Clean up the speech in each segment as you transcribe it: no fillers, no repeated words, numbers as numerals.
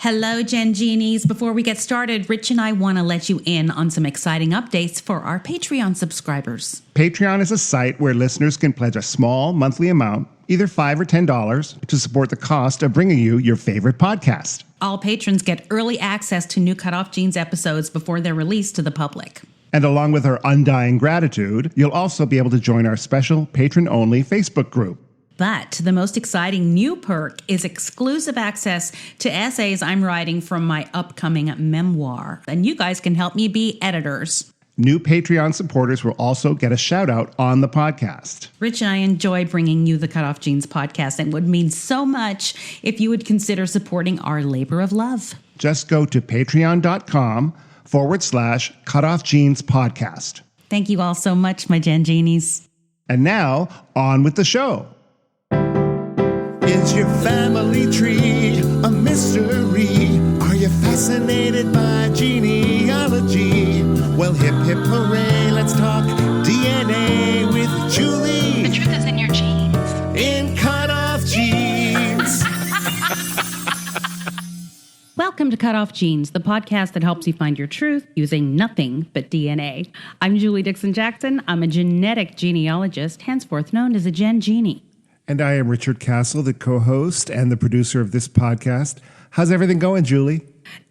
Hello, Gen Genies. Before we get started, Rich and I want to let you in on some exciting updates for our Patreon subscribers. Patreon is a site where listeners can pledge a small monthly amount, either $5 or $10, to support the cost of bringing you your favorite podcast. All patrons get early access to new CutOff Jeans episodes before they're released to the public. And along with our undying gratitude, you'll also be able to join our special patron-only Facebook group. But the most exciting new perk is exclusive access to essays I'm writing from my upcoming memoir. And you guys can help me be editors. New Patreon supporters will also get a shout out on the podcast. Rich and I enjoy bringing you the CutOff Jeans podcast and would mean so much if you would consider supporting our labor of love. Just go to patreon.com/CutOff Jeans podcast. Thank you all so much, my Gen Genies. And now, on with the show. Is your family tree a mystery? Are you fascinated by genealogy? Well, hip hip hooray, let's talk DNA with Julie. The truth is in your genes. In CutOff Jeans. Welcome to CutOff Jeans, the podcast that helps you find your truth using nothing but DNA. I'm Julie Dixon Jackson. I'm a genetic genealogist, henceforth known as a Gen Genie. And I am Richard Castle, the co-host and the producer of this podcast. How's everything going, Julie?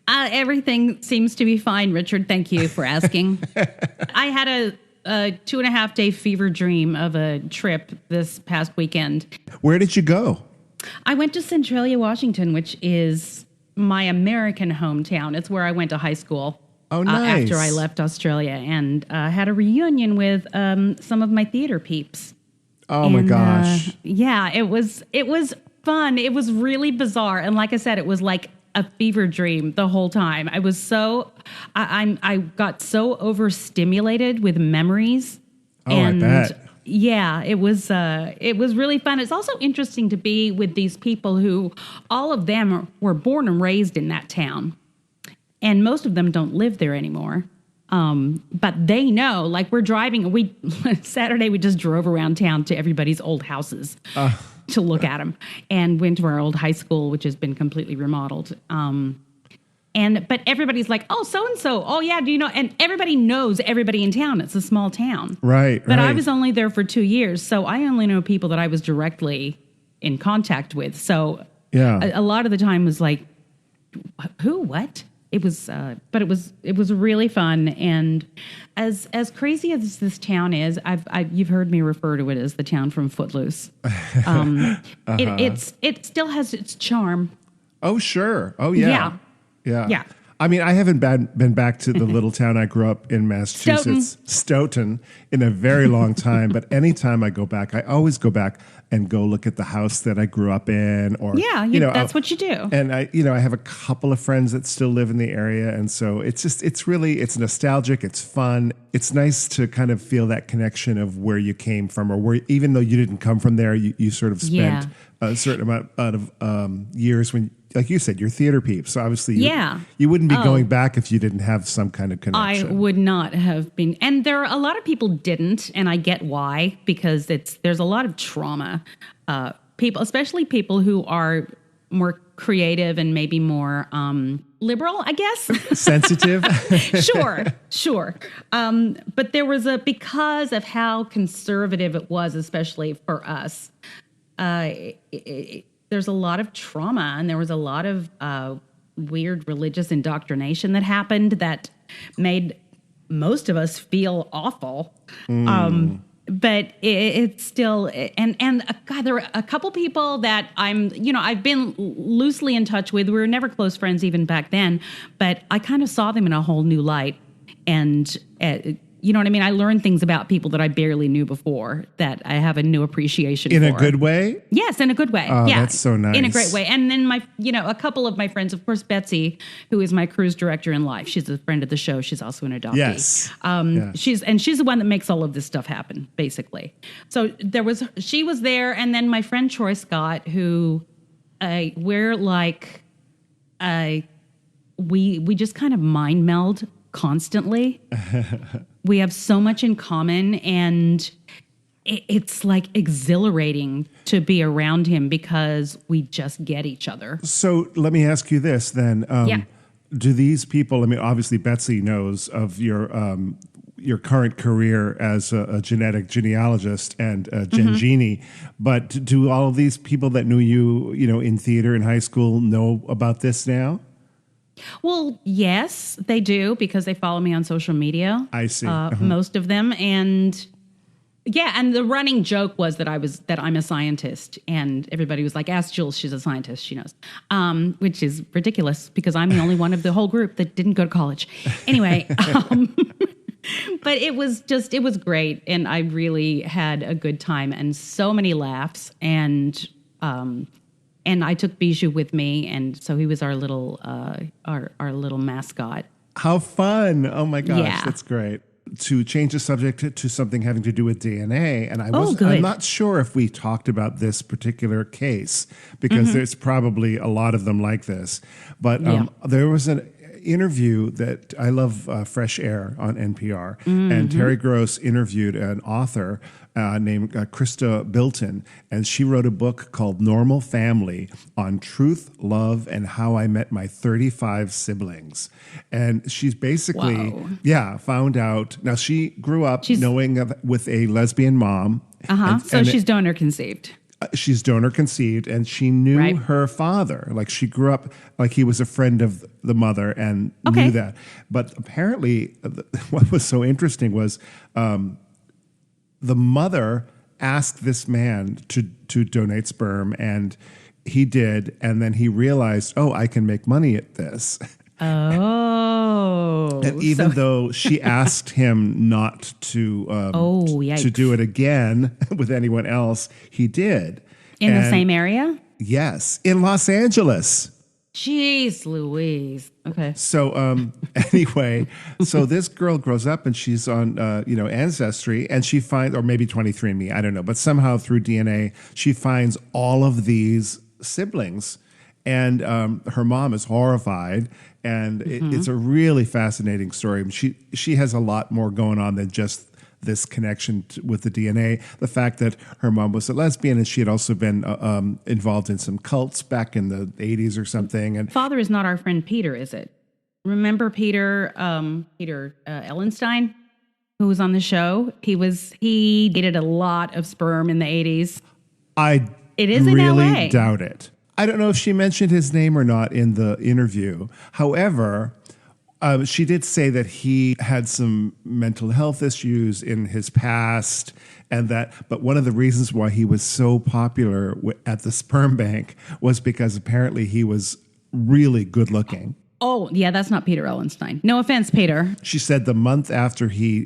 Everything seems to be fine, Richard. Thank you for asking. I had a 2.5-day fever dream of a trip this past weekend. Where did you go? I went to Centralia, Washington, which is my American hometown. It's where I went to high school. Oh, nice. After I left Australia, and had a reunion with some of my theater peeps. Oh, my gosh. Yeah, it was fun. It was really bizarre. And like I said, it was like a fever dream the whole time. I was I got so overstimulated with memories. Oh, and I bet. Yeah, it was really fun. It's also interesting to be with these people who all of them were born and raised in that town. And most of them don't live there anymore. But they know, like we're driving, Saturday we just drove around town to everybody's old houses to look at them and went to our old high school, which has been completely remodeled. But everybody's like, oh, so-and-so. Oh yeah. Do you know? And everybody knows everybody in town. It's a small town. Right. But I was only there for 2 years. So I only know people that I was directly in contact with. So yeah, a lot of the time was like, who, what? It was, but it was really fun, and as crazy as this town is, you've heard me refer to it as the town from Footloose. It still has its charm. Oh sure. Oh yeah. Yeah. I mean, I haven't been back to the little town I grew up in, Massachusetts, Stoughton, in a very long time. But anytime I go back, I always go back and go look at the house that I grew up in. Or that's what you do. And I have a couple of friends that still live in the area, and so it's nostalgic. It's fun. It's nice to kind of feel that connection of where you came from, or where even though you didn't come from there, you sort of spent a certain amount of years when. Like you said, you're theater peeps. So obviously you wouldn't be going back if you didn't have some kind of connection. I would not have been. And there are a lot of people didn't, and I get why, because there's a lot of trauma. People, especially people who are more creative and maybe more liberal, I guess. Sensitive. Sure. But there was because of how conservative it was, especially for us, there's a lot of trauma, and there was a lot of weird religious indoctrination that happened that made most of us feel awful. But it's still, and God, there are a couple people that I've been loosely in touch with. We were never close friends even back then, but I kind of saw them in a whole new light. And you know what I mean? I learned things about people that I barely knew before that I have a new appreciation for. In a good way? Yes, in a good way. Oh, yeah, that's so nice. In a great way. And then a couple of my friends, of course, Betsy, who is my cruise director in life. She's a friend of the show. She's also an adoptee. Yes. She's the one that makes all of this stuff happen, basically. So she was there, and then my friend Troy Scott, who we're like, we just kind of mind meld constantly. We have so much in common, and it's like exhilarating to be around him because we just get each other. So let me ask you this then. Yeah. Do these people, I mean, obviously Betsy knows of your current career as a genealogist and a genie, but do all of these people that knew you, in theater in high school know about this now? Well, yes, they do because they follow me on social media. I see. Most of them. And yeah, and the running joke was that I'm a scientist, and everybody was like, "Ask Jules, she's a scientist, she knows," which is ridiculous because I'm the only one of the whole group that didn't go to college. Anyway, but it was great, and I really had a good time and so many laughs, and I took Bijou with me, and so he was our little our little mascot. How fun! Oh my gosh, Yeah. That's great. To change the subject to something having to do with DNA, and good. I'm not sure if we talked about this particular case because there's probably a lot of them like this, but there was an interview that I love, Fresh Air on NPR, and Terry Gross interviewed an author named Krista Bilton, and she wrote a book called Normal Family on truth, love, and how I met my 35 siblings. And she's basically, found out. Now, she grew up with a lesbian mom. So she's donor conceived. She's donor conceived, and she knew her father. Like, she grew up like he was a friend of the mother and knew that. But apparently, what was so interesting was the mother asked this man to donate sperm, and he did. And then he realized, I can make money at this. Oh. And even though she asked him not to do it again with anyone else, he did. In the same area? Yes, in Los Angeles. Jeez Louise. Okay. So anyway, so this girl grows up and she's on Ancestry, and she finds, or maybe 23andMe, I don't know, but somehow through DNA she finds all of these siblings. And her mom is horrified, and it's a really fascinating story. She has a lot more going on than just this connection with the DNA. The fact that her mom was a lesbian, and she had also been involved in some cults back in the 80s or something. And father is not our friend Peter, is it? Remember Peter Ellenstein, who was on the show? He dated a lot of sperm in the 80s. It is really in LA. Doubt it. I don't know if she mentioned his name or not in the interview. However, she did say that he had some mental health issues in his past, but one of the reasons why he was so popular at the sperm bank was because apparently he was really good looking. Oh, yeah, that's not Peter Ellenstein. No offense, Peter. She said the month after he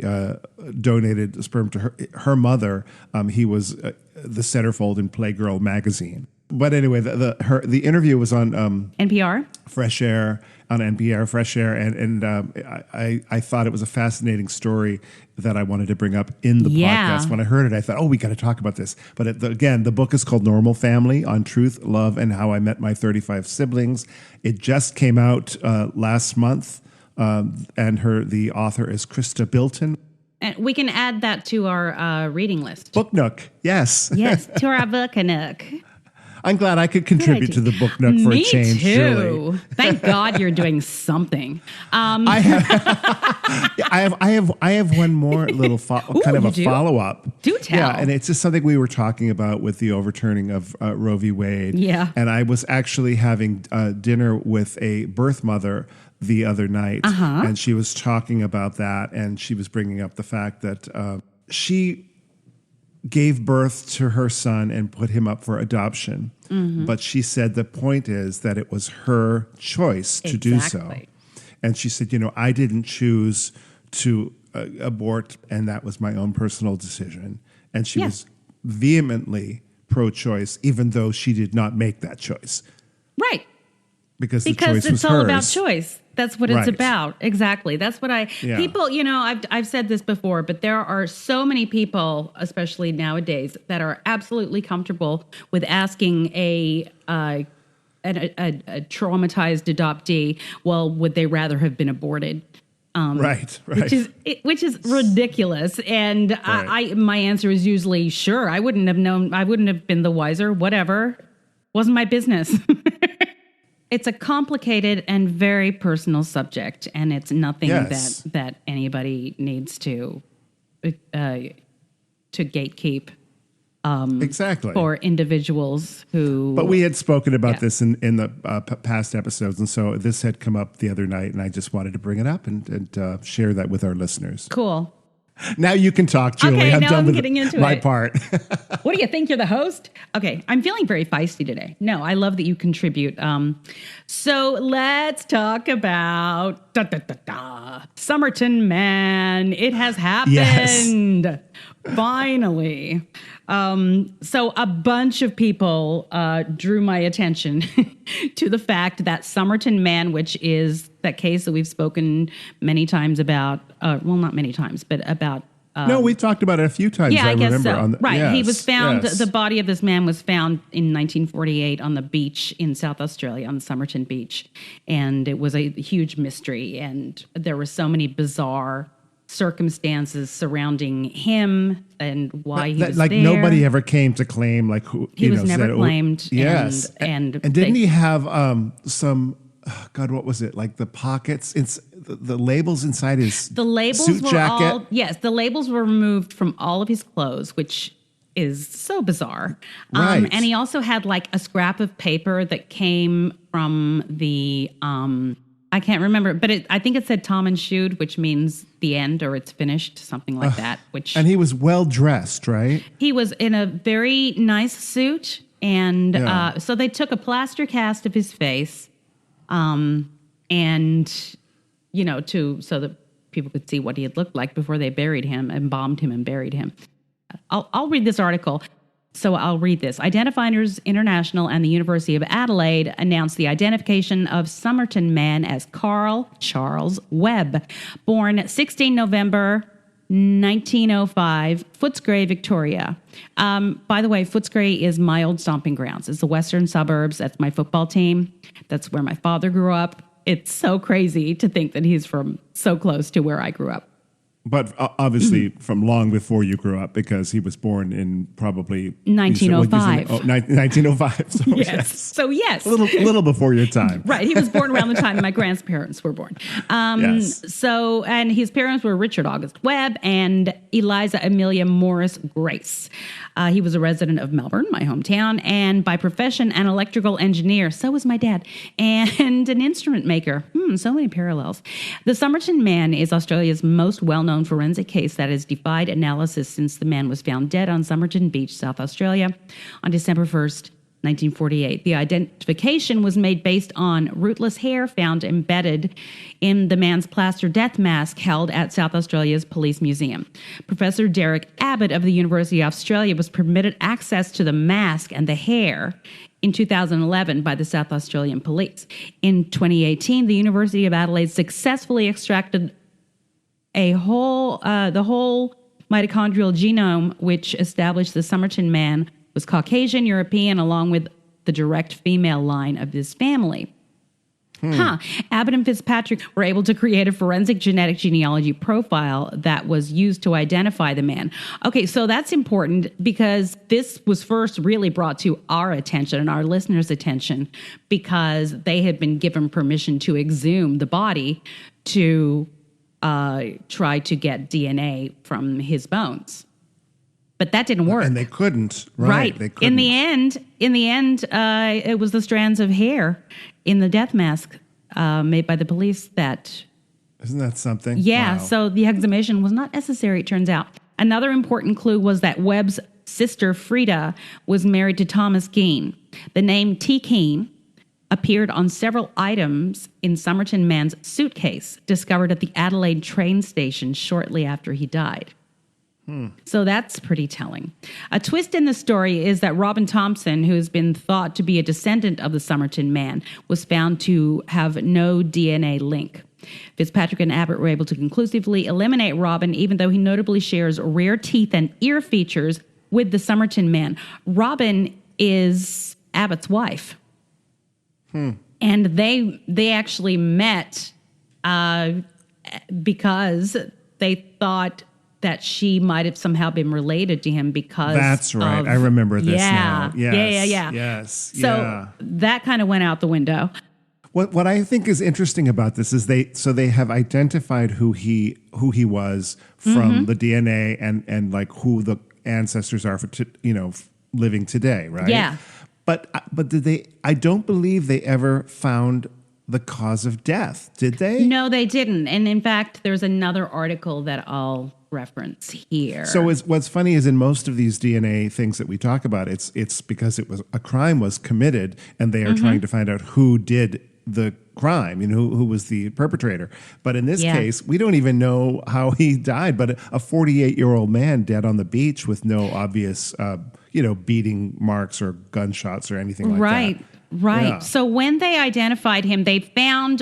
donated sperm to her mother, he was the centerfold in Playgirl magazine. But anyway, the interview was on NPR, Fresh Air, on NPR, Fresh Air, and I thought it was a fascinating story that I wanted to bring up in the podcast. When I heard it, I thought, we got to talk about this. But again, the book is called Normal Family on Truth, Love, and How I Met My 35 Siblings. It just came out last month, and the author is Krista Bilton. And we can add that to our reading list. Book Nook, yes. Yes, to our Book Nook. I'm glad I could contribute to the Book Nook for a change. Me too. Julie. Thank God you're doing something. I have one more little kind of a follow up. Do tell. Yeah, and it's just something we were talking about with the overturning of Roe v. Wade. Yeah, and I was actually having dinner with a birth mother the other night, and she was talking about that, and she was bringing up the fact that she gave birth to her son and put him up for adoption. But she said the point is that it was her choice to do so. And she said, I didn't choose to abort, and that was my own personal decision. And she was vehemently pro-choice, even though she did not make that choice. Right. Because the choice was hers. It's all about choice. That's what it's about. Exactly. That's what people, I've said this before, but there are so many people, especially nowadays, that are absolutely comfortable with asking a traumatized adoptee, well, would they rather have been aborted? Right. which is ridiculous. And my answer is usually sure. I wouldn't have known. I wouldn't have been the wiser. Whatever, wasn't my business. It's a complicated and very personal subject, and it's nothing that anybody needs to gatekeep. Exactly. For individuals who... But we had spoken about this in the past episodes, and so this had come up the other night, and I just wanted to bring it up and share that with our listeners. Cool. Now you can talk, Julie. Okay, I'm now done I'm with getting into my it. part. What do you think? You're the host? Okay, I'm feeling very feisty today. No, I love that you contribute. So let's talk about Somerton Man. It has happened. Yes. Finally. So a bunch of people drew my attention to the fact that Somerton Man, which is that case that we've spoken many times about, well, not many times, but about... no, we've talked about it a few times. Yeah, I guess remember. so. Right. Yes, he was found, yes. the body of this man was found in 1948 on the beach in South Australia, on Somerton Beach. And it was a huge mystery. And there were so many bizarre circumstances surrounding him and why he was like there. nobody ever came to claim like who He was never said, claimed. Yes, and didn't he have some? Oh God, what was it like? The pockets, the labels inside his suit jacket. The labels were removed from all of his clothes, which is so bizarre. Right. And he also had like a scrap of paper that came from the. I can't remember, but I think it said Tom and Shoed, which means the end or it's finished, something like that. And he was well dressed, right? He was in a very nice suit, and so they took a plaster cast of his face, and so that people could see what he had looked like before they buried him, embalmed him, and buried him. I'll read this article. So I'll read this. Identifiers International and the University of Adelaide announced the identification of Somerton Man as Carl Charles Webb, born 16 November 1905, Footscray, Victoria. By the way, Footscray is my old stomping grounds. It's the western suburbs. That's my football team. That's where my father grew up. It's so crazy to think that he's from so close to where I grew up. But obviously from long before you grew up, because he was born in probably 1905. 1905. So yes. So yes. A little before your time. Right. He was born around the time that my grandparents were born. Yes. So, and his parents were Richard August Webb and Eliza Amelia Morris Grace. He was a resident of Melbourne, my hometown, and by profession an electrical engineer. So was my dad. And an instrument maker. So many parallels. The Somerton Man is Australia's most well-known forensic case that has defied analysis since the man was found dead on Somerton Beach, South Australia, on December 1st, 1948. The identification was made based on rootless hair found embedded in the man's plaster death mask held at South Australia's Police Museum. Professor Derek Abbott of the University of Australia was permitted access to the mask and the hair in 2011 by the South Australian Police. In 2018, the University of Adelaide successfully extracted the whole mitochondrial genome, which established the Somerton Man was Caucasian European, along with the direct female line of this family. Abbott and Fitzpatrick were able to create a forensic genetic genealogy profile that was used to identify the man. Okay, so that's important because this was first really brought to our attention and our listeners' attention because they had been given permission to exhume the body to try to get DNA from his bones. But that didn't work. And they couldn't. Right. They couldn't. In the end, it was the strands of hair in the death mask made by the police that... Isn't that something? Yeah, Wow. So the exhumation was not necessary, it turns out. Another important clue was that Webb's sister, Frida, was married to Thomas Keane. The name T. Keane appeared on several items in Somerton Man's suitcase, discovered at the Adelaide train station shortly after he died. So that's pretty telling. A twist in the story is that Robin Thompson, who has been thought to be a descendant of the Somerton Man, was found to have no DNA link. Fitzpatrick and Abbott were able to conclusively eliminate Robin, even though he notably shares rare teeth and ear features with the Somerton Man. Robin is Abbott's wife. And they actually met because they thought that she might have somehow been related to him because that's right. I remember this now. Yes, yeah. Yes. So that kind of went out the window. What I think is interesting about this is they have identified who he was from the DNA and like who the ancestors are for living today, right? Yeah. But did they? I don't believe they ever found the cause of death. Did they? No, they didn't. And in fact, there's another article that I'll reference here. So what's funny is in most of these DNA things that we talk about, it's because it was a crime was committed and they are trying to find out who did the crime, who was the perpetrator. But in this case, we don't even know how he died. But a 48-year-old man dead on the beach with no obvious, beating marks or gunshots or anything like that. Right. Yeah. So when they identified him, they built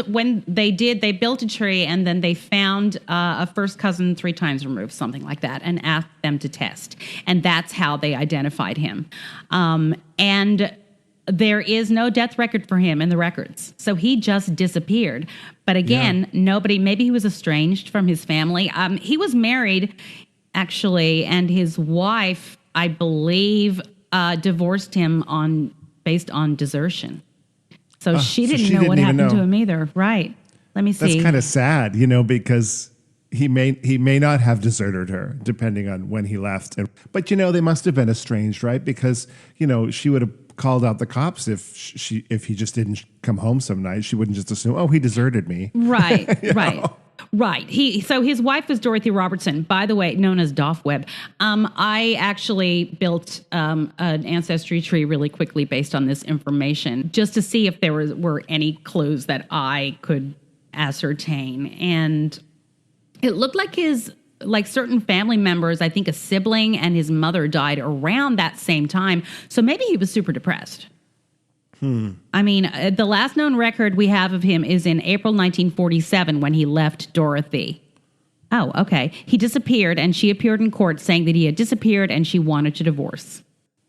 a tree and then they found a first cousin 3 times removed, something like that, and asked them to test. And that's how they identified him. And there is no death record for him in the records. So he just disappeared. But again, maybe he was estranged from his family. He was married, actually, and his wife, I believe, divorced him based on desertion. So she didn't know what happened to him either. Right. Let me see. That's kind of sad, because he may not have deserted her, depending on when he left. But they must have been estranged, right? Because she would have called out the cops if he just didn't come home some night. She wouldn't just assume, oh, he deserted me. Right. Right. So his wife was Dorothy Robertson, by the way, known as Doff Webb. I actually built an ancestry tree really quickly based on this information, just to see if there were any clues that I could ascertain. And it looked like certain family members, I think a sibling and his mother died around that same time. So maybe he was super depressed. I mean, the last known record we have of him is in April 1947 when he left Dorothy. Oh, okay. He disappeared and she appeared in court saying that he had disappeared and she wanted to divorce.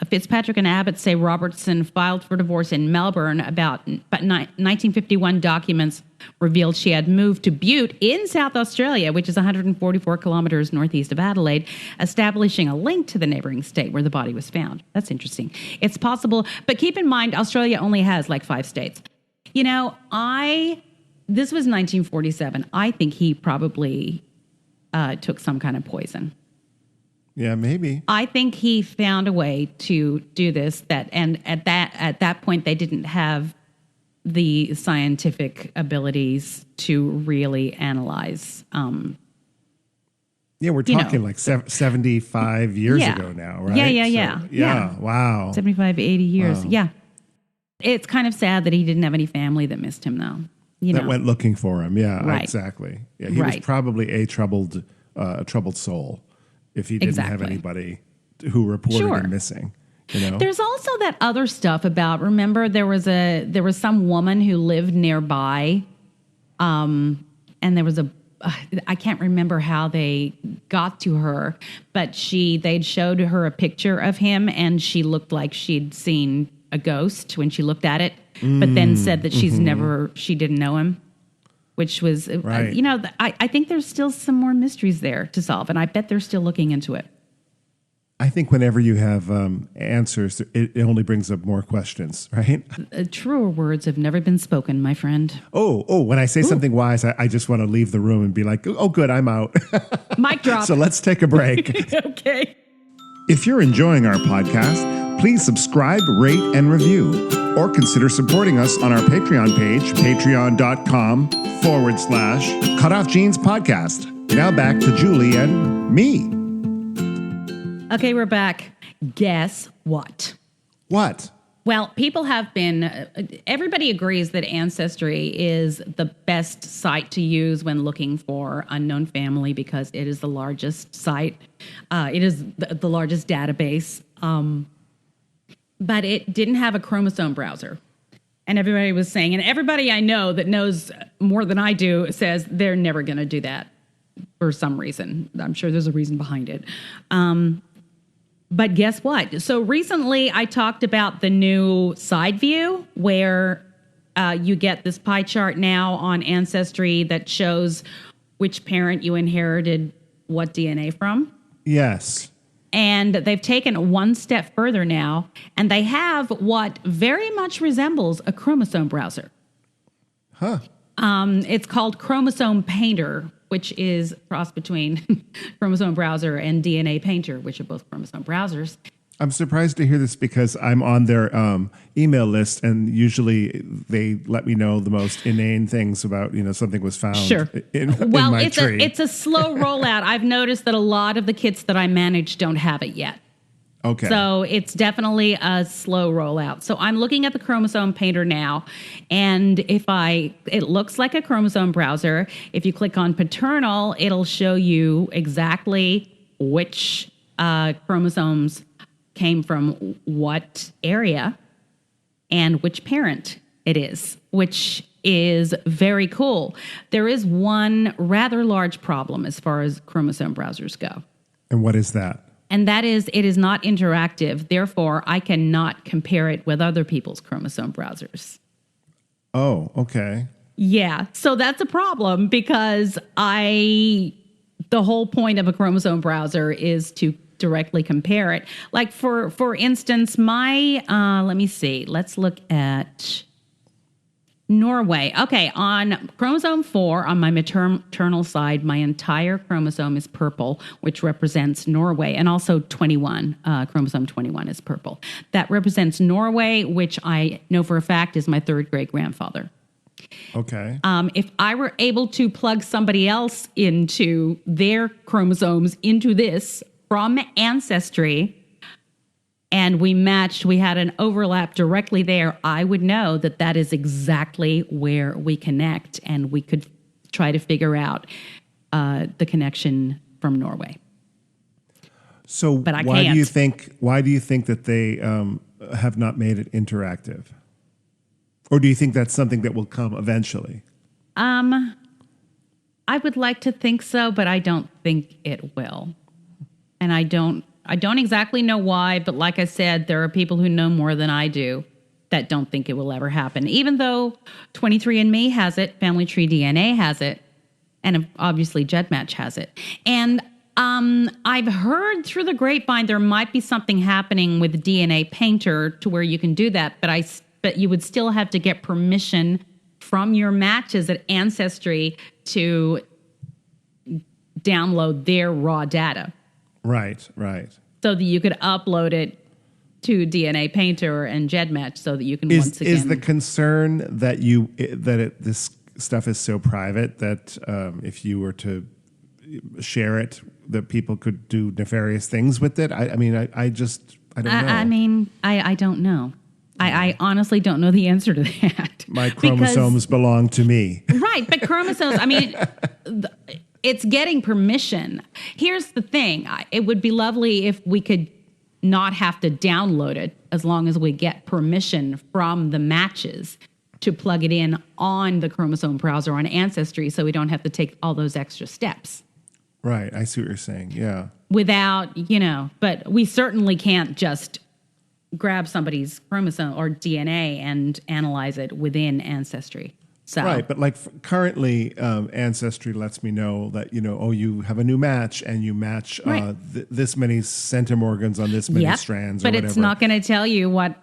Fitzpatrick and Abbott say Robertson filed for divorce in Melbourne, but 1951 documents revealed she had moved to Butte in South Australia, which is 144 kilometers northeast of Adelaide, establishing a link to the neighboring state where the body was found. That's interesting. It's possible, but keep in mind, Australia only has like 5 states. This was 1947. I think he probably took some kind of poison. Yeah, maybe. I think he found a way to do this. And at that point, they didn't have the scientific abilities to really analyze. We're talking like 75 years ago now, right? Yeah. Wow. 75, 80 years. Wow. Yeah. It's kind of sad that he didn't have any family that missed him, though. That went looking for him. Yeah, right. Exactly. Yeah, he was probably a troubled soul. If he didn't have anybody who reported him missing, There's also that other stuff about. Remember, there was some woman who lived nearby, and there was I can't remember how they got to her, but they'd showed her a picture of him, and she looked like she'd seen a ghost when she looked at it, but then said that she didn't know him. Which was, right. I think there's still some more mysteries there to solve, and I bet they're still looking into it. I think whenever you have answers, it only brings up more questions, right? Truer words have never been spoken, my friend. Oh, when I say something wise, I just want to leave the room and be like, oh, good, I'm out. Mic drop. So let's take a break. Okay. If you're enjoying our podcast, please subscribe, rate, and review, or consider supporting us on our Patreon page, patreon.com/CutOff Jeans Podcast. Now back to Julie and me. Okay, we're back. Guess what? What? Well, people have been, everybody agrees that Ancestry is the best site to use when looking for unknown family because it is the largest site. It is the largest database. But it didn't have a chromosome browser. And everybody was saying, and everybody I know that knows more than I do says they're never going to do that for some reason. I'm sure there's a reason behind it. But guess what? So recently I talked about the new side view where you get this pie chart now on Ancestry that shows which parent you inherited what DNA from. Yes. And they've taken one step further now, and they have what very much resembles a chromosome browser. Huh. It's called Chromosome Painter, which is a cross between Chromosome Browser and DNA Painter, which are both chromosome browsers. I'm surprised to hear this because I'm on their email list, and usually they let me know the most inane things about, something was found in my tree. It's a slow rollout. I've noticed that a lot of the kits that I manage don't have it yet. Okay. So it's definitely a slow rollout. So I'm looking at the Chromosome Painter now, and it looks like a chromosome browser. If you click on paternal, it'll show you exactly which chromosomes came from what area and which parent it is, which is very cool. There is one rather large problem as far as chromosome browsers go. And what is that? And that is, it is not interactive. Therefore, I cannot compare it with other people's chromosome browsers. Oh, okay. Yeah. So that's a problem because the whole point of a chromosome browser is to directly compare it. Like for instance, let me see. Let's look at Norway. Okay, on chromosome 4, on my maternal side, my entire chromosome is purple, which represents Norway, and also 21, chromosome 21 is purple. That represents Norway, which I know for a fact is my third great-grandfather. Okay. If I were able to plug somebody else into their chromosomes into this from Ancestry, and we had an overlap directly there, I would know that is exactly where we connect, and we could try to figure out the connection from Norway. So but I why can't. do you think that they have not made it interactive? Or do you think that's something that will come eventually? I would like to think so, but I don't think it will. And I don't exactly know why, but like I said, there are people who know more than I do that don't think it will ever happen. Even though 23andMe has it, Family Tree DNA has it, and obviously GEDmatch has it. And I've heard through the grapevine there might be something happening with DNA Painter to where you can do that, but you would still have to get permission from your matches at Ancestry to download their raw data. Right. So that you could upload it to DNA Painter and GEDmatch so that you can once again... Is the concern that this stuff is so private that if you were to share it, that people could do nefarious things with it? I don't know. I don't know. I honestly don't know the answer to that. My chromosomes belong to me. Right, but chromosomes, it's getting permission. Here's the thing. It would be lovely if we could not have to download it as long as we get permission from the matches to plug it in on the chromosome browser on Ancestry so we don't have to take all those extra steps. Right, I see what you're saying, yeah. Without, but we certainly can't just grab somebody's chromosome or DNA and analyze it within Ancestry. So. Right, but currently, Ancestry lets me know that, you have a new match and you match this many centimorgans on this many strands or whatever. But it's not going to tell you what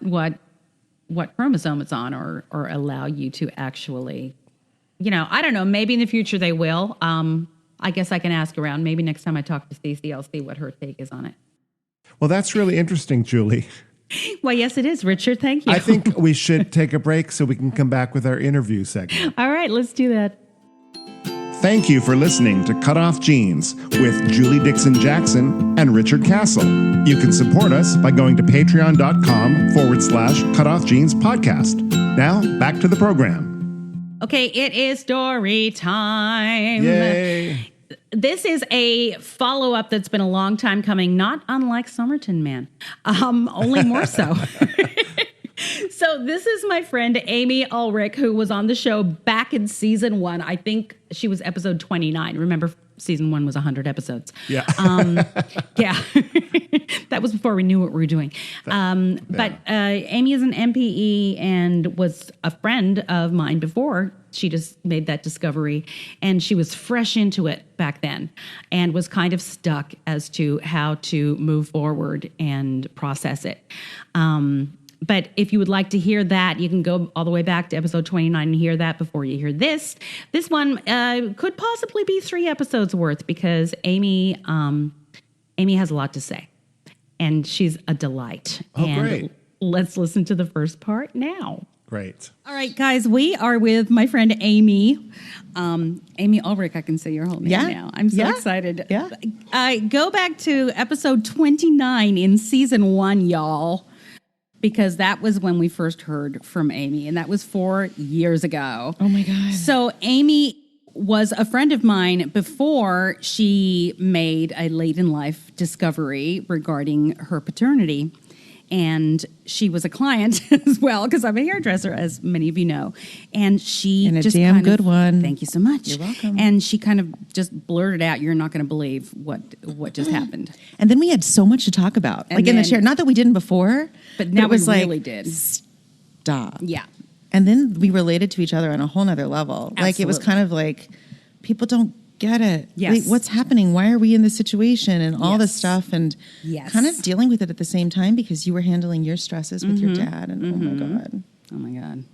chromosome it's on or allow you to actually, I don't know, maybe in the future they will. I guess I can ask around. Maybe next time I talk to Stacey, I'll see what her take is on it. Well, that's really interesting, Julie. Well, yes, it is, Richard. Thank you. I think we should take a break so we can come back with our interview segment. All right, let's do that. Thank you for listening to CutOff Genes with Julie Dixon Jackson and Richard Castle. You can support us by going to patreon.com/CutOff Genes podcast. Now, back to the program. Okay, it is story time. Yay. This is a follow-up that's been a long time coming, not unlike Somerton Man, only more so. So this is my friend Amy Ulrich, who was on the show back in season 1. I think she was episode 29. Remember, season 1 was 100 episodes. Yeah. Yeah. That was before we knew what we were doing. But Amy is an NPE and was a friend of mine before she just made that discovery, and she was fresh into it back then and was kind of stuck as to how to move forward and process it. But if you would like to hear that, you can go all the way back to episode 29 and hear that before you hear this. This one could possibly be 3 episodes worth, because Amy has a lot to say, and she's a delight. Oh, and great. Let's listen to the first part now. Great. All right, guys, we are with my friend Amy. Amy Ulrich, I can say your whole name now. I'm so excited. Yeah. Go back to episode 29 in season 1, y'all, because that was when we first heard from Amy, and that was 4 years ago. Oh, my God. So Amy was a friend of mine before she made a late-in-life discovery regarding her paternity. And she was a client as well, because I'm a hairdresser, as many of you know. And she and a just damn kind good of, one. Thank you so much. You're welcome. And she kind of just blurted out, "You're not going to believe what just happened." And then we had so much to talk about, And like in the then- chair. Not that we didn't before, But now it was we like, really did. Stop. Yeah. And then we related to each other on a whole nother level. Like it was Absolutely. kind of like, people don't get it. Yes. Wait, what's happening? Why are we in this situation? And all this Yes. stuff, and Yes. kind of dealing with it at the same time, because you were handling your stresses with your dad. And oh my God, Oh, my God.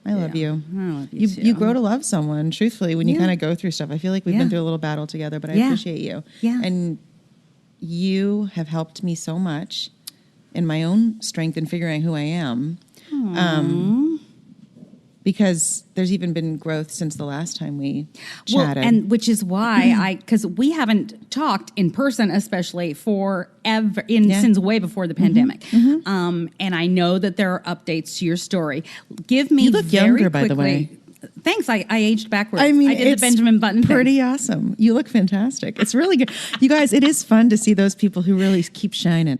I love you. I love you, too. You grow to love someone, truthfully, when you Yeah. kind of go through stuff. I feel like we've Yeah. been through a little battle together, but I Yeah. appreciate you. Yeah. And you have helped me so much in my own strength in figuring who I am. Because there's even been growth since the last time we chatted. Well, and which is why because we haven't talked in person, especially forever, since way before the pandemic. And I know that there are updates to your story. Give me You look very younger, by the quickly- way. Thanks. I aged backwards. I mean, I did it's the Benjamin Button thing. pretty awesome. You look fantastic. It's really good. You guys, it is fun to see those people who really keep shining.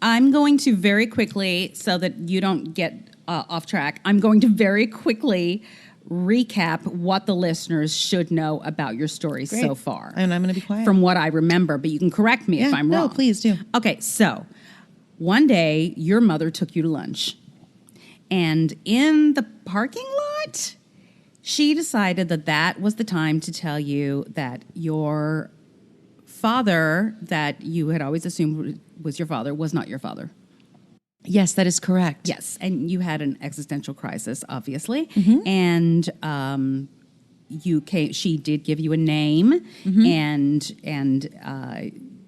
I'm going to very quickly, so that you don't get off track, I'm going to very quickly recap what the listeners should know about your story so far. And I'm going to be quiet. From what I remember, but you can correct me if I'm wrong. No, please do. Okay, so one day your mother took you to lunch, and in the parking lot, she decided that that was the time to tell you that your father, that you had always assumed was your father, was not your father. Yes, that is correct. Yes, and you had an existential crisis, obviously, Mm-hmm. and you came. She did give you a name, and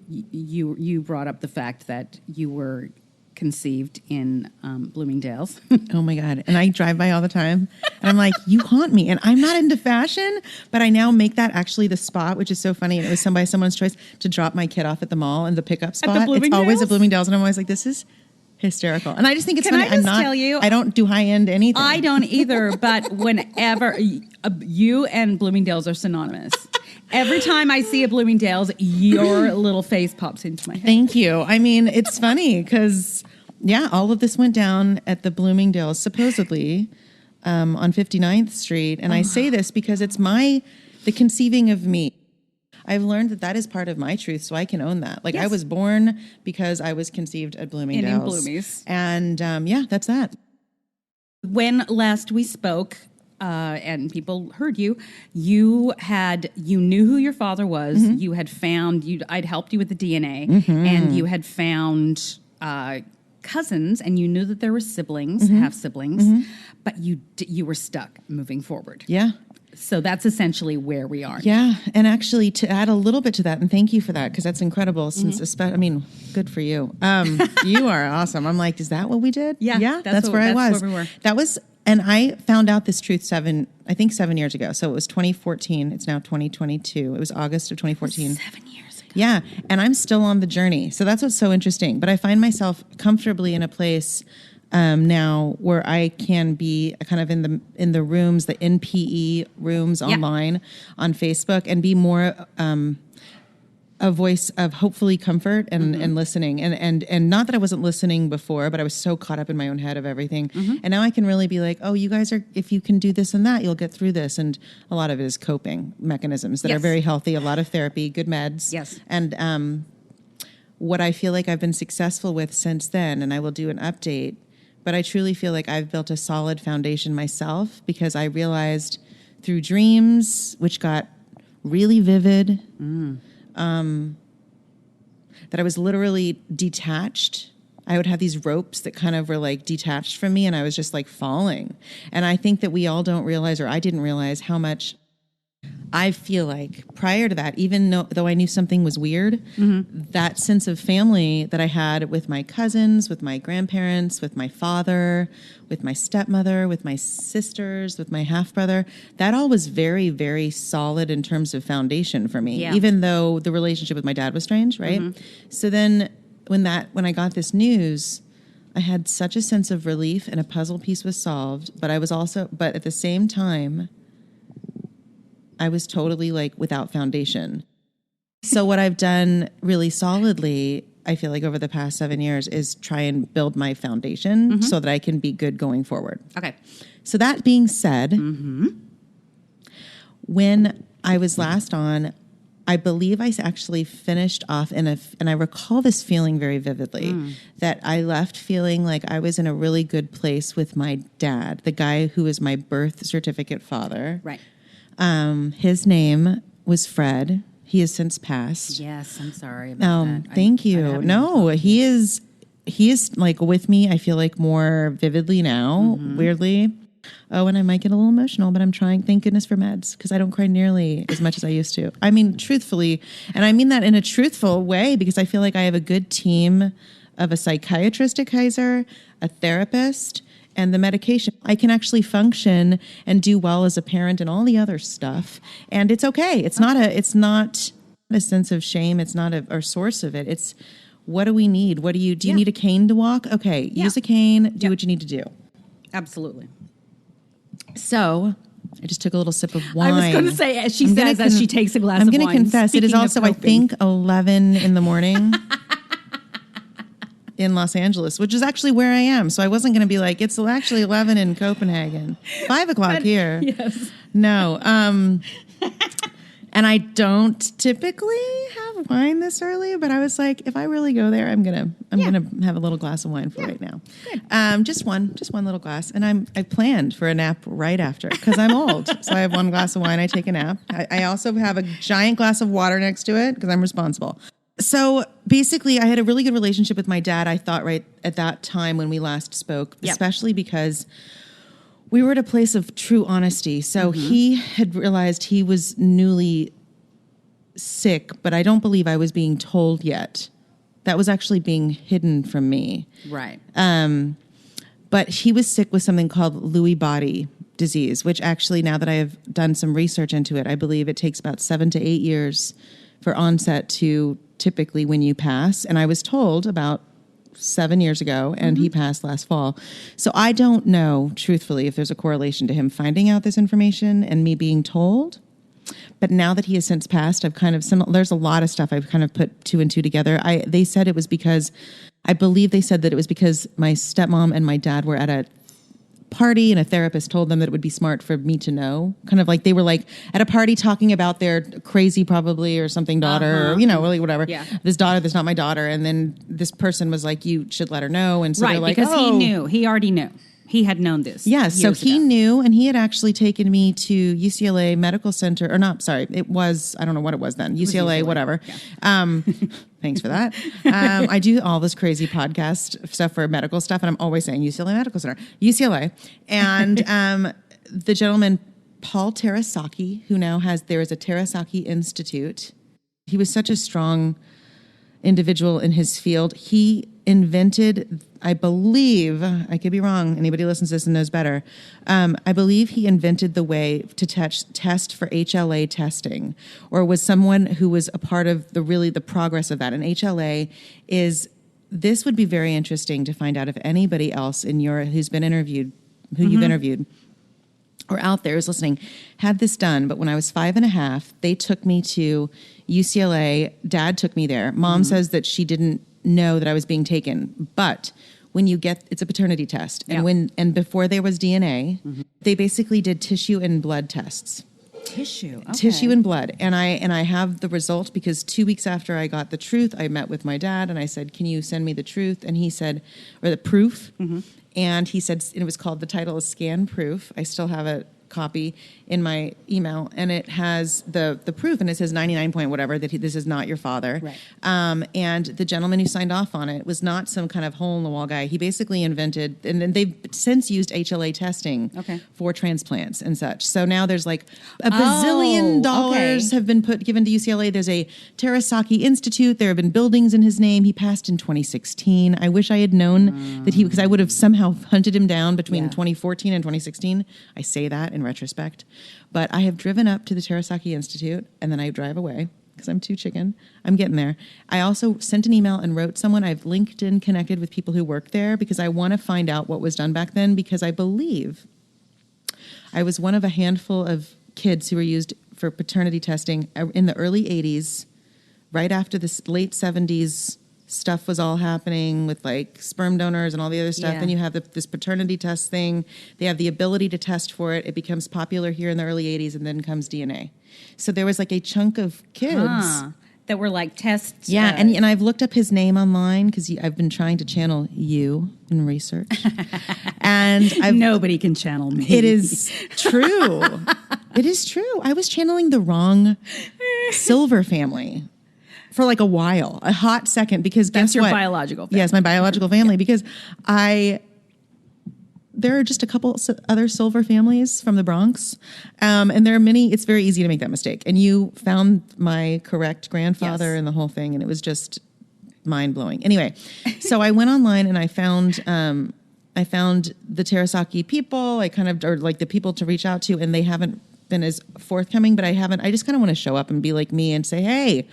you brought up the fact that you were conceived in Bloomingdale's. Oh my God. And I drive by all the time and I'm like, you haunt me. And I'm not into fashion, but I now make that actually the spot, which is so funny. And it was someone's choice to drop my kid off at the mall in the pickup spot. It's always Bloomingdale's? at Bloomingdale's. And I'm always like, this is hysterical. And I just think it's Can funny. I just I'm not, tell you- I don't do high end anything. I don't either, but whenever you and Bloomingdale's are synonymous. Every time I see a Bloomingdale's, your little face pops into my head. Thank you. I mean, it's funny because, yeah, all of this went down at the Bloomingdale's, supposedly, on 59th Street. And I say this because it's the conceiving of me. I've learned that is part of my truth, so I can own that. Like, Yes. I was born because I was conceived at Bloomingdale's. in Bloomies. And, yeah, that's that. When last we spoke, and people heard you, you knew who your father was. Mm-hmm. You had found, I'd helped you with the DNA, and you had found cousins, and you knew that there were siblings, Mm-hmm. half siblings, but you were stuck moving forward. Yeah. So that's essentially where we are. Yeah, and actually to add a little bit to that, and thank you for that, because that's incredible. Since, good for you. You are awesome. I'm like, is that what we did? Yeah, that's where I was. where we were. That was, and I found out this truth 7 years ago. So it was 2014. It's now 2022. It was August of 2014. 7 years ago. Yeah, and I'm still on the journey. So that's what's so interesting. But I find myself comfortably in a place now where I can be kind of in the rooms, the NPE rooms online on Facebook, and be more a voice of hopefully comfort and listening. And not that I wasn't listening before, but I was so caught up in my own head of everything. And now I can really be like, oh, you guys if you can do this and that, you'll get through this. And a lot of it is coping mechanisms that are very healthy, a lot of therapy, good meds. Yes. And what I feel like I've been successful with since then, and I will do an update, but I truly feel like I've built a solid foundation myself because I realized through dreams, which got really vivid, that I was literally detached. I would have these ropes that kind of were like detached from me and I was just like falling. And I think that we all don't realize, or I didn't realize how much I feel like prior to that, even though I knew something was weird, that sense of family that I had with my cousins, with my grandparents, with my father, with my stepmother, with my sisters, with my half brother, that all was very, very solid in terms of foundation for me, even though the relationship with my dad was strange, right? So then when I got this news, I had such a sense of relief and a puzzle piece was solved, but at the same time, I was totally like without foundation. So what I've done really solidly, I feel like over the past 7 years, is try and build my foundation so that I can be good going forward. Okay. So that being said, when I was last on, I believe I actually finished off and I recall this feeling very vividly, that I left feeling like I was in a really good place with my dad, the guy who was my birth certificate father. Right. His name was Fred. He has since passed. Yes, I'm sorry about that. Thank you. No, he is like with me. I feel like more vividly now, weirdly. Oh, and I might get a little emotional, but I'm trying. Thank goodness for meds because I don't cry nearly as much as I used to. I mean, truthfully, and I mean that in a truthful way because I feel like I have a good team of a psychiatrist at Kaiser, a therapist, and the medication. I can actually function and do well as a parent and all the other stuff. And it's okay. It's not a sense of shame. It's not a source of it. It's what do we need? Do you need a cane to walk? Okay. Use a cane. Do what you need to do. Absolutely. So I just took a little sip of wine. I was going to say, as she says, as she takes a glass of I'm wine. going to confess, it is Speaking of also, I coping. think, 11 in the morning. In Los Angeles, which is actually where I am. So I wasn't going to be like, it's actually 11 in Copenhagen, 5 o'clock here. Yes. No. And I don't typically have wine this early, but I was like, if I really go there, I'm gonna have a little glass of wine for right now. Good. Just one little glass. And I planned for a nap right after because I'm old. So I have one glass of wine, I take a nap. I also have a giant glass of water next to it because I'm responsible. So basically, I had a really good relationship with my dad, I thought, right at that time when we last spoke, especially because we were at a place of true honesty. So he had realized he was newly sick, but I don't believe I was being told yet. That was actually being hidden from me. Right. But he was sick with something called Lewy body disease, which actually, now that I have done some research into it, I believe it takes about 7 to 8 years for onset to typically when you pass. And I was told about 7 years ago, and he passed last fall. So I don't know, truthfully, if there's a correlation to him finding out this information and me being told. But now that he has since passed, I've kind of there's a lot of stuff I've kind of put 2 and 2 together. They said it was because, I believe they said that it was because my stepmom and my dad were at a party and a therapist told them that it would be smart for me to know. Kind of like they were like at a party talking about their crazy probably or something daughter or, really whatever. Yeah. This daughter that's not my daughter. And then this person was like, you should let her know. And so they're like, because he knew. He already knew. He had known this. Yeah, so he knew, and he had actually taken me to UCLA Medical Center, or not, sorry, it was, I don't know what it was then, UCLA. Whatever. Yeah. Thanks for that. I do all this crazy podcast stuff for medical stuff, and I'm always saying UCLA Medical Center, UCLA. And the gentleman, Paul Terasaki, who now there is a Terasaki Institute. He was such a strong individual in his field. He invented, I believe, I could be wrong, anybody listens to this and knows better, I believe he invented the way to test for HLA testing, or was someone who was a part of the progress of that. And HLA is, this would be very interesting to find out if anybody else who's been interviewed, who you've interviewed, or out there is listening, had this done. But when I was 5.5, they took me to UCLA. Dad took me there. Mom says that she didn't know that I was being taken. But when it's a paternity test. And before there was DNA, they basically did tissue and blood tests. Tissue. Okay. Tissue and blood. And I have the result because 2 weeks after I got the truth, I met with my dad and I said, can you send me the truth? And he said, or the proof. Mm-hmm. And he said, it was called, the title is Scan Proof. I still have a copy in my email, and it has the proof, and it says 99 point whatever that this is not your father. Right. And the gentleman who signed off on it was not some kind of hole in the wall guy. He basically invented, and then they've since used HLA testing for transplants and such. So now there's like a bazillion dollars have been given to UCLA. There's a Terasaki Institute. There have been buildings in his name. He passed in 2016. I wish I had known that because I would have somehow hunted him down between 2014 and 2016. I say that in retrospect. But I have driven up to the Terasaki Institute, and then I drive away because I'm too chicken. I'm getting there. I also sent an email and wrote someone. I've LinkedIn connected with people who work there because I want to find out what was done back then, because I believe I was one of a handful of kids who were used for paternity testing in the early 80s, right after the late 70s stuff was all happening with like sperm donors and all the other stuff. Yeah. Then you have this paternity test thing. They have the ability to test for it. It becomes popular here in the early 80s, and then comes DNA. So there was like a chunk of kids that were like tests. Yeah, and I've looked up his name online because I've been trying to channel you in research. And nobody can channel me. It is true. It is true. I was channeling the wrong Silver family for like a while, a hot second, because that's guess your what? biological family. Yes, my biological family, because there are just a couple other Silver families from the Bronx, and there are many. It's very easy to make that mistake. And you found my correct grandfather and the whole thing, and it was just mind blowing. Anyway, so I went online and I found the Terasaki people. Or like the people to reach out to, and they haven't been as forthcoming. But I just kind of want to show up and be like me and say, hey,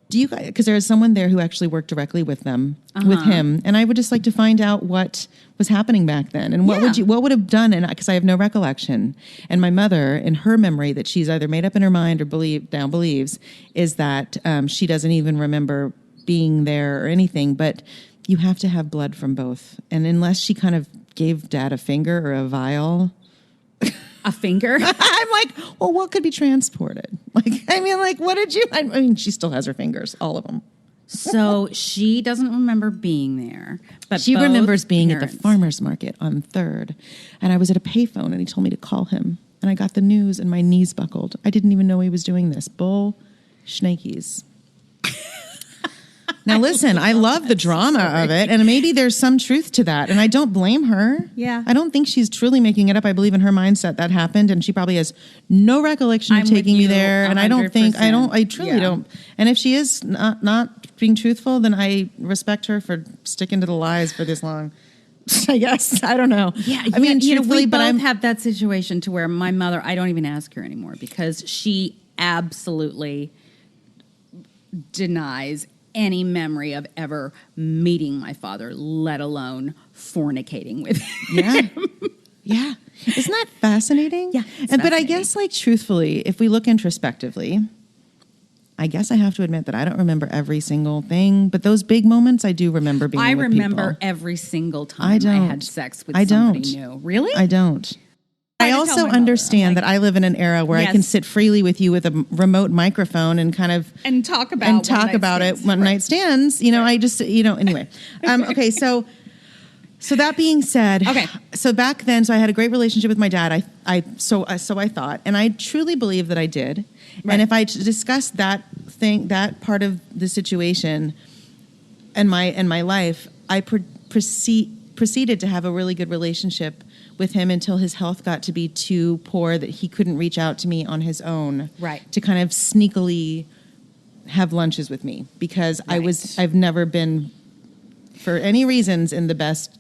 do you guys, because there is someone there who actually worked directly with them, with him, and I would just like to find out what was happening back then, and what would have done, and because I have no recollection, and my mother, in her memory that she's either made up in her mind or believes, is that she doesn't even remember being there or anything, but you have to have blood from both, and unless she kind of gave Dad a finger or a vial. A finger? I'm like, well, what could be transported? What did you? I mean, she still has her fingers, all of them. So she doesn't remember being there, but she remembers being parents. at the farmer's market on 3rd, and I was at a payphone, and he told me to call him, and I got the news, and my knees buckled. I didn't even know he was doing this. Bull schnakies. Now, listen, I love the drama of it, and maybe there's some truth to that, and I don't blame her. Yeah. I don't think she's truly making it up. I believe in her mindset that happened, and she probably has no recollection of taking me there, and I truly don't. And if she is not being truthful, then I respect her for sticking to the lies for this long. I guess. I don't know. Yeah, I mean, we both have that situation to where my mother, I don't even ask her anymore because she absolutely denies any memory of ever meeting my father, let alone fornicating with him. Yeah. Isn't that fascinating? Yeah. But I guess, like, truthfully, if we look introspectively, I guess I have to admit that I don't remember every single thing, but those big moments I do remember being with people. I remember every single time I had sex with somebody new. Really? I don't. I also understand that I live in an era where I can sit freely with you with a remote microphone and kind of and talk about it one night stands. You know, I just anyway. Okay, so that being said, so back then, so I had a great relationship with my dad. I thought, and I truly believe that I did. Right. And if I discuss that part of the situation and my life, I proceeded to have a really good relationship with him until his health got to be too poor that he couldn't reach out to me on his own, to kind of sneakily have lunches with me, because I've never been, for any reasons, in the best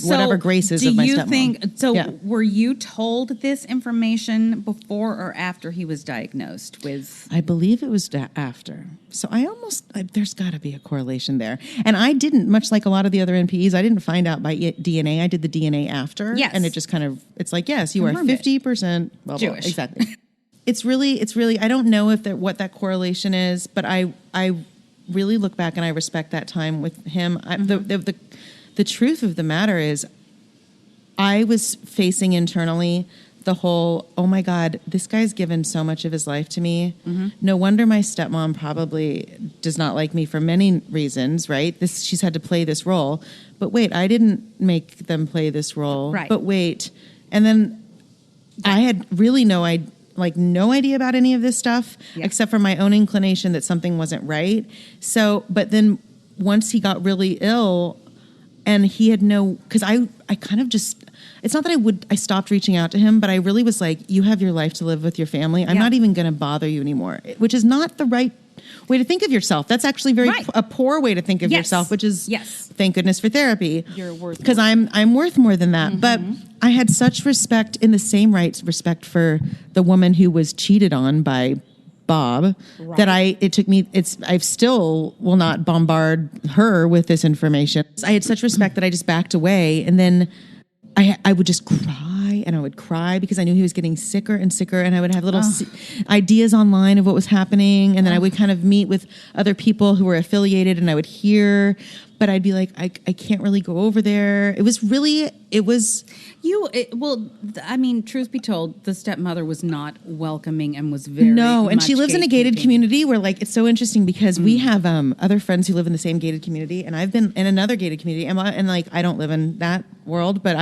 whatever graces of my stepmom. Were you told this information before or after he was diagnosed with? I believe it was after. So there's got to be a correlation there. And I didn't, much like a lot of the other NPEs, I didn't find out by DNA. I did the DNA after. Yes. And it just kind of, it's like, yes, you are 50% Jewish. Exactly. It's really, I don't know what that correlation is, but I really look back and I respect that time with him. The truth of the matter is I was facing internally the whole, oh my God, this guy's given so much of his life to me. No wonder my stepmom probably does not like me for many reasons, right? She's had to play this role. But wait, I didn't make them play this role. Right. But wait. And then I had really no idea about any of this stuff, except for my own inclination that something wasn't right. So, but then once he got really ill and he had because I kind of just, it's not that I stopped reaching out to him, but I really was like, you have your life to live with your family. I'm not even going to bother you anymore, which is not the right way to think of yourself. That's actually a poor way to think of yourself, which is, thank goodness for therapy. You're worth because I'm worth more than that. But I had such respect, in the same respect for the woman who was cheated on by Bob, that I still will not bombard her with this information. I had such respect that I just backed away, and then I would just cry, and I would cry because I knew he was getting sicker and sicker, and I would have little ideas online of what was happening, and then I would kind of meet with other people who were affiliated, and I would hear, but I'd be like, I can't really go over there. Truth be told, the stepmother was not welcoming and was very and she lives in a gated community where, like, it's so interesting because we have other friends who live in the same gated community, and I've been in another gated community, and like I don't live in that world, but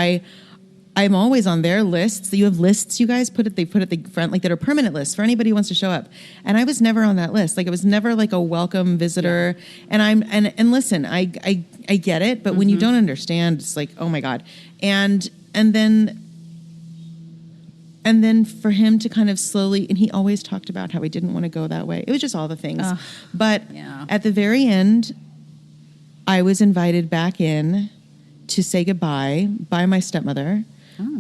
I'm always on their lists. You have lists, you guys they put at the front, like, that are permanent lists for anybody who wants to show up. And I was never on that list. Like, it was never like a welcome visitor. Yeah. And listen, I get it, but when you don't understand, it's like, oh my God. And then for him to kind of slowly, and he always talked about how he didn't want to go that way. It was just all the things. But at the very end, I was invited back in to say goodbye by my stepmother.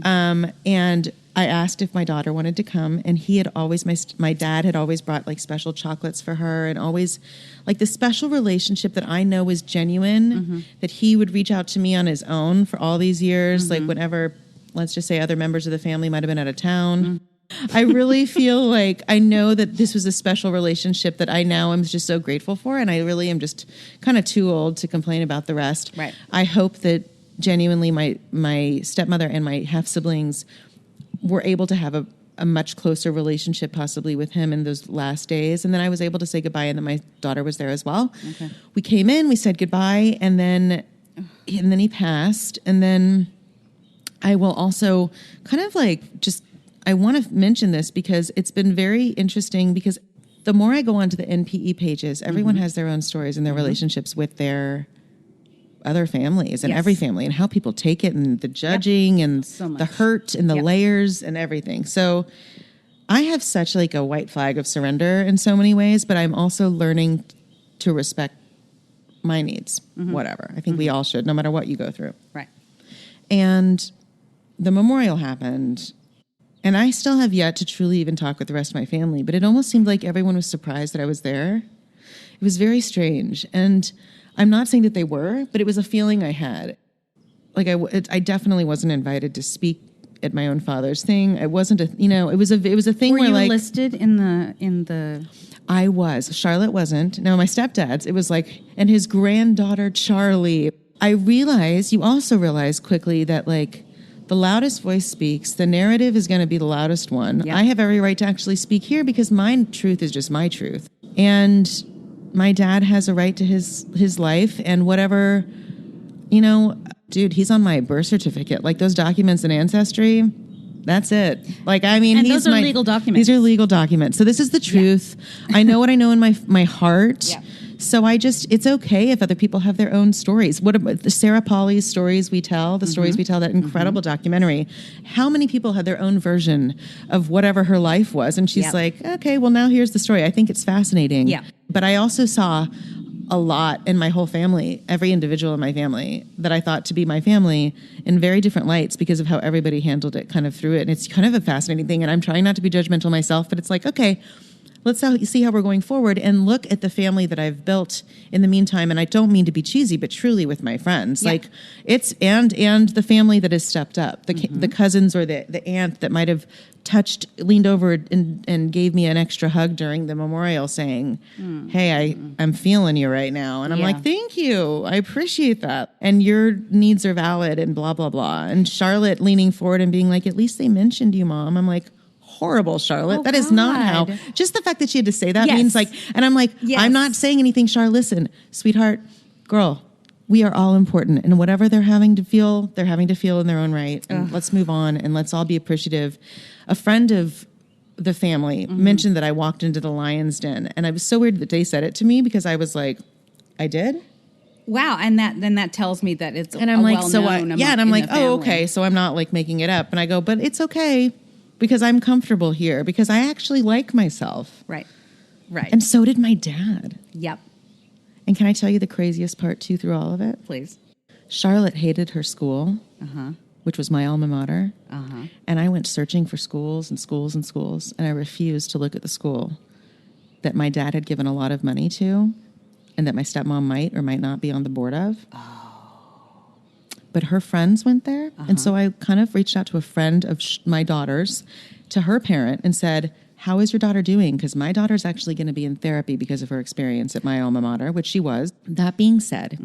And I asked if my daughter wanted to come, and he had always, my dad had always brought like special chocolates for her, and always like the special relationship that I know was genuine, that he would reach out to me on his own for all these years, like whenever, let's just say, other members of the family might have been out of town. I really feel like I know that this was a special relationship that I now am just so grateful for, and I really am just kind of too old to complain about the rest. Right. I hope that genuinely my stepmother and my half-siblings were able to have a much closer relationship possibly with him in those last days. And then I was able to say goodbye, and then my daughter was there as well. Okay. We came in, we said goodbye, and then he passed. And then I will also kind of like just, I want to mention this because it's been very interesting, because the more I go onto the NPE pages, everyone has their own stories and their relationships with their other families and every family, and how people take it, and the judging and the hurt and the layers and everything. So I have such like a white flag of surrender in so many ways, but I'm also learning to respect my needs, whatever. I think we all should, no matter what you go through. Right. And the memorial happened, and I still have yet to truly even talk with the rest of my family, but it almost seemed like everyone was surprised that I was there. It was very strange. And I'm not saying that they were, but it was a feeling I had. Like I definitely wasn't invited to speak at my own father's thing. It wasn't it was a thing where, like, were you listed in the I was. Charlotte wasn't. No, my stepdad's. It was like, and his granddaughter Charlie. You also realize quickly that, like, the loudest voice speaks. The narrative is going to be the loudest one. Yeah. I have every right to actually speak here because my truth is just my truth. And my dad has a right to his life, and whatever, dude, he's on my birth certificate. Like, those documents in Ancestry, that's it. Like, I mean, and those are legal documents. These are legal documents. So this is the truth. Yeah. I know what I know in my heart. Yeah. So it's okay if other people have their own stories. What about the Sarah Pauli's Stories We Tell, the stories we tell, that incredible documentary? How many people had their own version of whatever her life was? And she's like, okay, well, now here's the story. I think it's fascinating. Yeah. But I also saw a lot in my whole family, every individual in my family that I thought to be my family, in very different lights because of how everybody handled it kind of through it. And it's kind of a fascinating thing. And I'm trying not to be judgmental myself, but it's like, okay, let's see how we're going forward and look at the family that I've built in the meantime. And I don't mean to be cheesy, but truly with my friends, like it's, and the family that has stepped up, the cousins or the aunt that might've leaned over and gave me an extra hug during the memorial saying, hey, I'm feeling you right now. And I'm like, thank you. I appreciate that. And your needs are valid and blah, blah, blah. And Charlotte leaning forward and being like, at least they mentioned you, Mom. I'm like, horrible, Charlotte. That is not how. Just the fact that she had to say that means like, and I'm like, I'm not saying anything, Char. Listen, sweetheart, girl, we are all important. And whatever they're having to feel in their own right. And let's move on and let's all be appreciative. A friend of the family mentioned that I walked into the lion's den. And I was so weird that they said it to me because I was like, I did? Wow. And that tells me that it's and I'm like, so what? Yeah. And I'm like, oh, okay. So I'm not like making it up. And I go, but it's okay. Because I'm comfortable here, because I actually like myself. Right. And so did my dad. Yep. And can I tell you the craziest part, too, through all of it? Please. Charlotte hated her school, which was my alma mater. And I went searching for schools and schools and schools, and I refused to look at the school that my dad had given a lot of money to and that my stepmom might or might not be on the board of. But her friends went there. And so I kind of reached out to a friend of my daughter's, to her parent, and said, how is your daughter doing? Because my daughter's actually going to be in therapy because of her experience at my alma mater, which she was. That being said,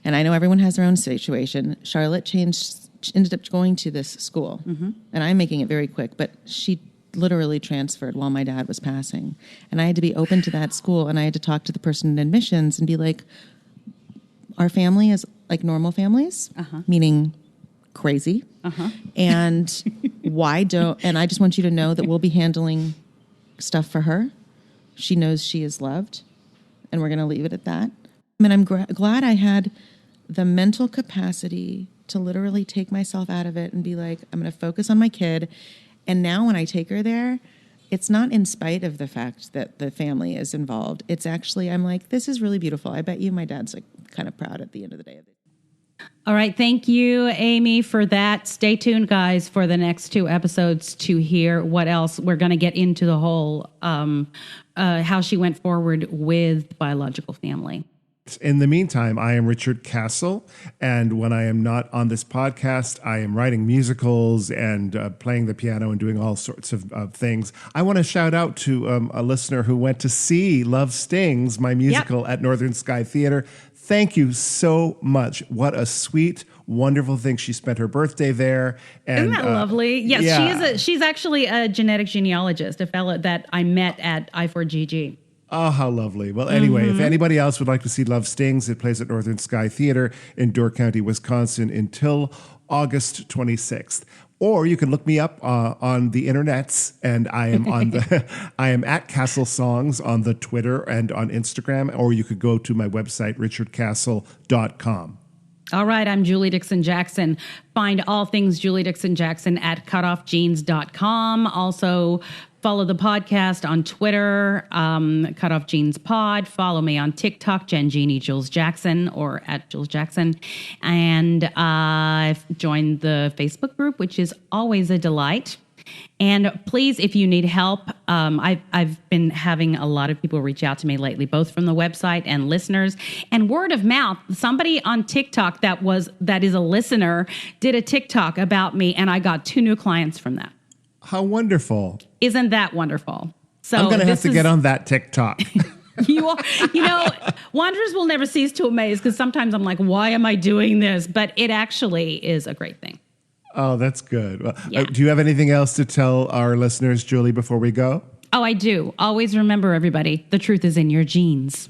and I know everyone has their own situation, Charlotte ended up going to this school. And I'm making it very quick, but she literally transferred while my dad was passing. And I had to be open to that school, and I had to talk to the person in admissions and be like, our family is like normal families, meaning crazy. And and I just want you to know that we'll be handling stuff for her. She knows she is loved, and we're going to leave it at that. I mean, I'm glad I had the mental capacity to literally take myself out of it and be like, I'm going to focus on my kid. And now when I take her there, it's not in spite of the fact that the family is involved. It's actually, I'm like, this is really beautiful. I bet you my dad's like kind of proud at the end of the day of it. All right. Thank you, Amy, for that. Stay tuned, guys, for the next 2 episodes to hear what else. We're going to get into the whole how she went forward with biological family. In the meantime, I am Richard Castle, and when I am not on this podcast, I am writing musicals and playing the piano and doing all sorts of things. I want to shout out to a listener who went to see Love Stings, my musical, at Northern Sky Theater. Thank you so much. What a sweet, wonderful thing. She spent her birthday there. And, isn't that lovely? Yes, she's actually a genetic genealogist, a fellow that I met at I4GG. Oh, how lovely. Well, anyway, if anybody else would like to see Love Stings, it plays at Northern Sky Theater in Door County, Wisconsin until August 26th. Or you can look me up on the internets, and I am I am at Castle Songs on the Twitter and on Instagram, or you could go to my website, richardcastle.com. All right, I'm Julie Dixon Jackson. Find all things Julie Dixon Jackson at cutoffjeans.com. Also, follow the podcast on Twitter, Cutoff Jeans Pod. Follow me on TikTok, Jen Jeannie Jules Jackson, or at Jules Jackson. And I've joined the Facebook group, which is always a delight. And please, if you need help, I've been having a lot of people reach out to me lately, both from the website and listeners, and word of mouth. Somebody on TikTok that is a listener did a TikTok about me, and I got 2 new clients from that. How wonderful. Isn't that wonderful? So I'm going to have to get on that TikTok. Wanderers will never cease to amaze, because sometimes I'm like, why am I doing this? But it actually is a great thing. Oh, that's good. Well, do you have anything else to tell our listeners, Julie, before we go? Oh, I do. Always remember, everybody, the truth is in your genes.